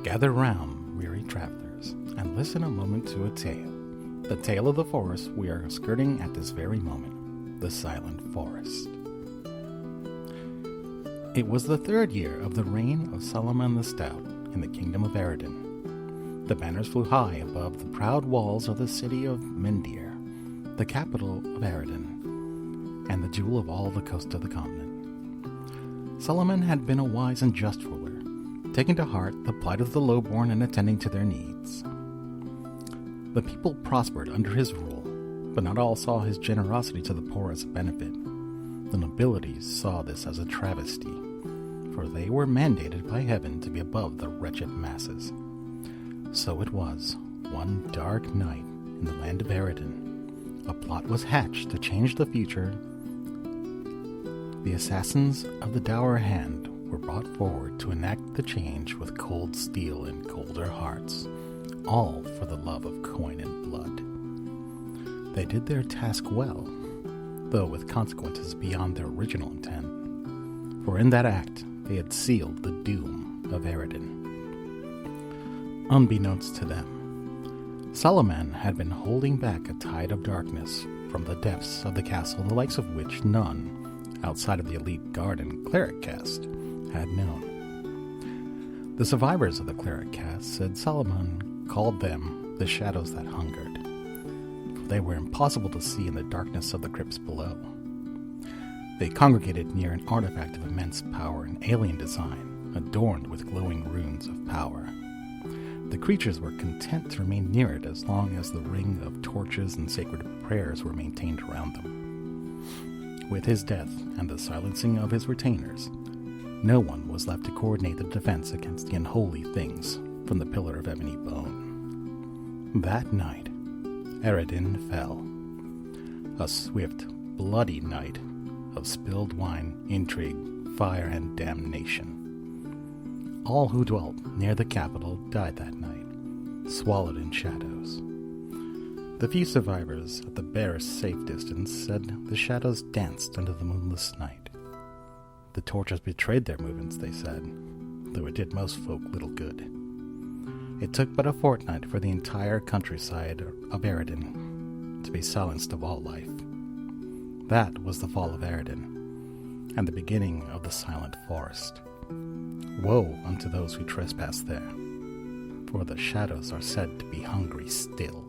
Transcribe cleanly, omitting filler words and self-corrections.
Gather round, weary travelers, and listen a moment to a tale. The tale of the forest we are skirting at this very moment, the Silent Forest. It was the 3rd year of the reign of Solomon the Stout in the kingdom of Eriden. The banners flew high above the proud walls of the city of Mendir, the capital of Eriden, and the jewel of all the coast of the continent. Solomon had been a wise and just ruler, taking to heart the plight of the lowborn and attending to their needs. The people prospered under his rule, but not all saw his generosity to the poor as a benefit. The nobility saw this as a travesty, for they were mandated by heaven to be above the wretched masses. So it was, one dark night in the land of Eriden, a plot was hatched to change the future. The assassins of the dour hand were brought forward to enact the change with cold steel and colder hearts, all for the love of coin and blood. They did their task well, though with consequences beyond their original intent, for in that act they had sealed the doom of Eriden. Unbeknownst to them, Solomon had been holding back a tide of darkness from the depths of the castle, the likes of which none, outside of the elite guard and cleric caste, had known. The survivors of the cleric caste said Solomon called them the shadows that hungered, for they were impossible to see in the darkness of the crypts below. They congregated near an artifact of immense power and alien design, adorned with glowing runes of power. The creatures were content to remain near it as long as the ring of torches and sacred prayers were maintained around them. With his death and the silencing of his retainers, no one was left to coordinate the defense against the unholy things from the Pillar of Ebony Bone. That night, Eriden fell. A swift, bloody night of spilled wine, intrigue, fire, and damnation. All who dwelt near the capital died that night, swallowed in shadows. The few survivors at the barest safe distance said the shadows danced under the moonless night. The torches betrayed their movements, they said, though it did most folk little good. It took but a fortnight for the entire countryside of Eriden to be silenced of all life. That was the fall of Eriden, and the beginning of the Silent Forest. Woe unto those who trespass there, for the shadows are said to be hungry still.